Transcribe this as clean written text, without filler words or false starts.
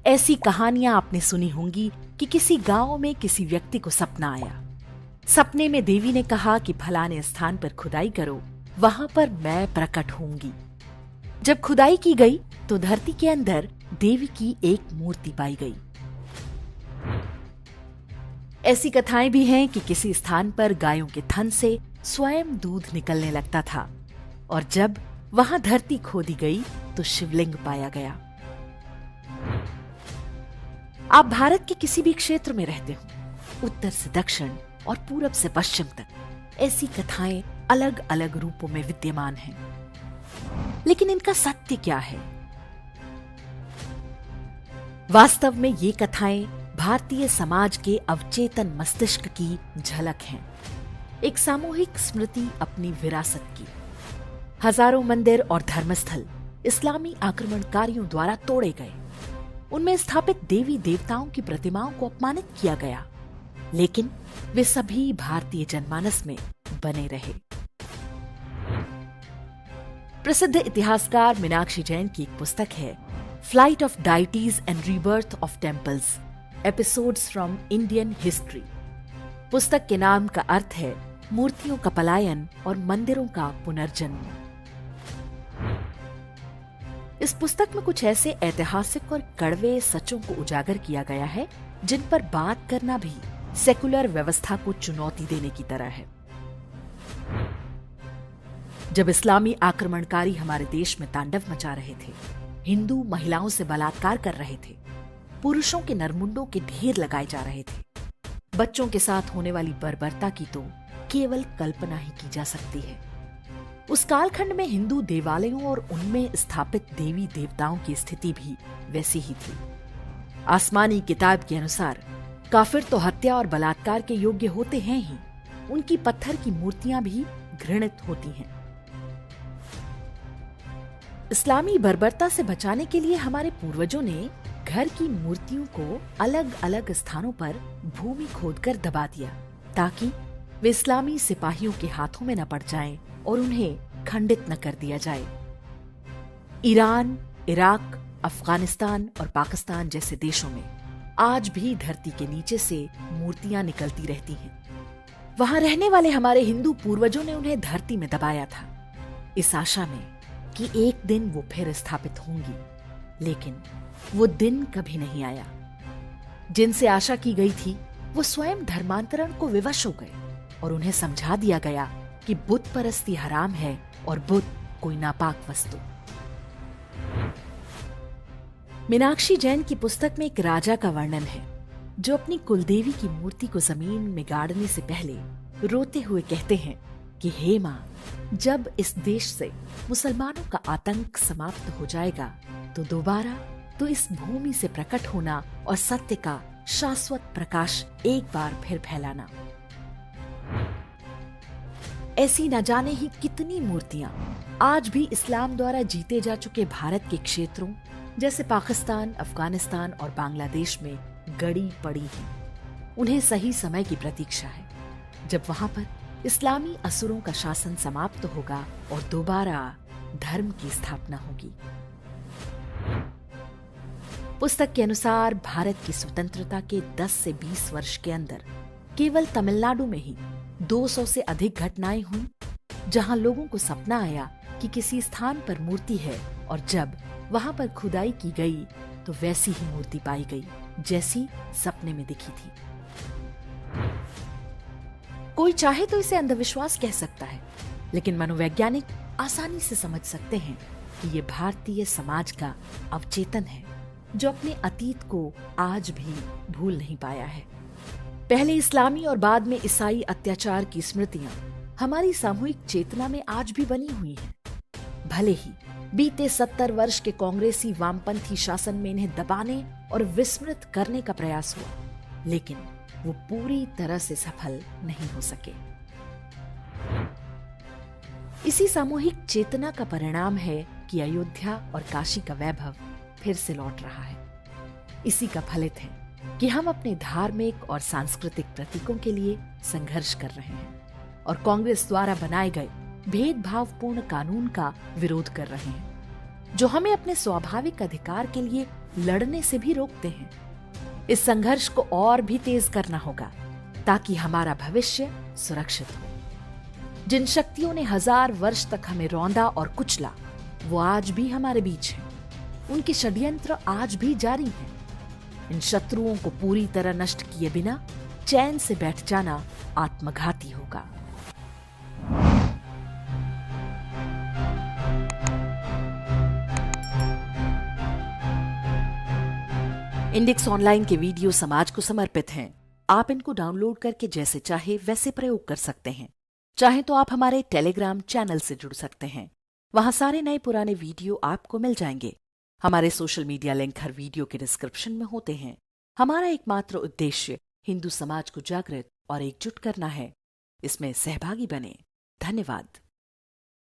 ऐसी कहानियां आपने सुनी होंगी कि किसी गांव में किसी व्यक्ति को सपना आया। सपने में देवी ने कहा कि फलाने स्थान पर खुदाई करो, वहां पर मैं प्रकट होंगी। जब खुदाई की गई तो धरती के अंदर देवी की एक मूर्ति पाई गई। ऐसी कथाएं भी हैं कि किसी स्थान पर गायों के थन से स्वयं दूध निकलने लगता था और जब वहां धरती खोदी गई तो शिवलिंग पाया गया। आप भारत के किसी भी क्षेत्र में रहते हो, उत्तर से दक्षिण और पूरब से पश्चिम तक, ऐसी कथाएं अलग अलग रूपों में विद्यमान हैं। लेकिन इनका सत्य क्या है? वास्तव में ये कथाएं भारतीय समाज के अवचेतन मस्तिष्क की झलक हैं, एक सामूहिक स्मृति अपनी विरासत की। हजारों मंदिर और धर्मस्थल इस्लामी आक्रमणकारियों द्वारा तोड़े गए, उनमें स्थापित देवी देवताओं की प्रतिमाओं को अपमानित किया गया, लेकिन वे सभी भारतीय जनमानस में बने रहे। प्रसिद्ध इतिहासकार मीनाक्षी जैन की एक पुस्तक है flight of deities and rebirth of temples, episodes from Indian history. पुस्तक के नाम का अर्थ है मूर्तियों का पलायन और मंदिरों का पुनर्जन्म। इस पुस्तक में कुछ ऐसे ऐतिहासिक और कड़वे सचों को उजागर किया गया है जिन पर बात करना भी सेकुलर व्यवस्था को चुनौती देने की तरह है। जब इस्लामी आक्रमणकारी हमारे देश में तांडव मचा रहे थे, हिंदू महिलाओं से बलात्कार कर रहे थे, पुरुषों के नरमुंडों के ढेर लगाए जा रहे थे, बच्चों के साथ होने वाली बर्बरता की तो केवल कल्पना ही की जा सकती है। उस कालखंड में हिंदू देवालयों और उनमें स्थापित देवी देवताओं की स्थिति भी वैसी ही थी। आसमानी किताब के अनुसार काफिर तो हत्या और बलात्कार के योग्य होते हैं ही, उनकी पत्थर की मूर्तियां भी घृणित होती हैं। इस्लामी बर्बरता से बचाने के लिए हमारे पूर्वजों ने घर की मूर्तियों को अलग अलग स्थानों पर भूमि खोदकर दबा दिया ताकि वे इस्लामी सिपाहियों के हाथों में न पड़ जाएं और उन्हें खंडित न कर दिया जाए। ईरान, इराक, अफगानिस्तान और पाकिस्तान जैसे देशों में आज भी धरती के नीचे से मूर्तियां निकलती रहती हैं। वहां रहने वाले हमारे हिंदू पूर्वजों ने उन्हें धरती में दबाया था, इस आशा में कि एक दिन वो फिर स्थापित होंगी, लेकिन वो दिन कभी नहीं आया। जिनसे आशा की गई थी वो स्वयं धर्मांतरण को विवश हो गए और उन्हें समझा दिया गया कि बुत परस्ती हराम है और बुत कोई नापाक वस्तु। मीनाक्षी जैन की पुस्तक में एक राजा का वर्णन है जो अपनी कुलदेवी की मूर्ति को जमीन में गाड़ने से पहले रोते हुए कहते हैं कि हे मां, जब इस देश से मुसलमानों का आतंक समाप्त हो जाएगा तो दोबारा तो इस भूमि से प्रकट होना और सत्य का शाश्वत प्रकाश एक बार फिर फैलाना। ऐसी न जाने ही कितनी मूर्तियां आज भी इस्लाम द्वारा जीते जा चुके भारत के क्षेत्रों जैसे पाकिस्तान, अफगानिस्तान और बांग्लादेश में गड़ी पड़ी हैं। उन्हें सही समय की प्रतीक्षा है जब वहां पर इस्लामी असुरों का शासन समाप्त होगा और दोबारा धर्म की स्थापना होगी। पुस्तक के अनुसार भारत की स्वतंत्रता के 10 से 20 वर्ष के अंदर केवल तमिलनाडु में ही 200 से अधिक घटनाएं हुई जहां लोगों को सपना आया कि किसी स्थान पर मूर्ति है और जब वहां पर खुदाई की गई तो वैसी ही मूर्ति पाई गई जैसी सपने में दिखी थी। कोई चाहे तो इसे अंधविश्वास कह सकता है, लेकिन मनोवैज्ञानिक आसानी से समझ सकते हैं कि ये भारतीय समाज का अवचेतन है जो अपने अतीत को आज भी भूल नहीं पाया है। पहले इस्लामी और बाद में ईसाई अत्याचार की स्मृतियां हमारी सामूहिक चेतना में आज भी बनी हुई हैं। भले ही बीते 70 वर्ष के कांग्रेसी वामपंथी शासन में इन्हें दबाने और विस्मृत करने का प्रयास हुआ, लेकिन वो पूरी तरह से सफल नहीं हो सके। इसी सामूहिक चेतना का परिणाम है कि अयोध्या और काशी का वैभव फिर से लौट रहा है। इसी का फलित है कि हम अपने धार्मिक और सांस्कृतिक प्रतीकों के लिए संघर्ष कर रहे हैं और कांग्रेस द्वारा बनाए गए भेदभावपूर्ण कानून का विरोध कर रहे हैं जो हमें अपने स्वाभाविक अधिकार के लिए लड़ने से भी रोकते हैं। इस संघर्ष को और भी तेज करना होगा ताकि हमारा भविष्य सुरक्षित हो। जिन शक्तियों ने 1000 वर्ष तक हमें रौंदा और कुचला, वो आज भी हमारे बीच हैं। उनके षड्यंत्र आज भी जारी हैं। इन शत्रुओं को पूरी तरह नष्ट किए बिना चैन से बैठ जाना आत्मघाती होगा। इंडेक्स ऑनलाइन के वीडियो समाज को समर्पित हैं। आप इनको डाउनलोड करके जैसे चाहे वैसे प्रयोग कर सकते हैं। चाहे तो आप हमारे टेलीग्राम चैनल से जुड़ सकते हैं। वहां सारे नए पुराने वीडियो आपको मिल जाएंगे। हमारे सोशल मीडिया लिंक हर वीडियो के डिस्क्रिप्शन में होते हैं। हमारा एकमात्र उद्देश्य हिंदू समाज को जागृत और एकजुट करना है। इसमें सहभागी बने। धन्यवाद।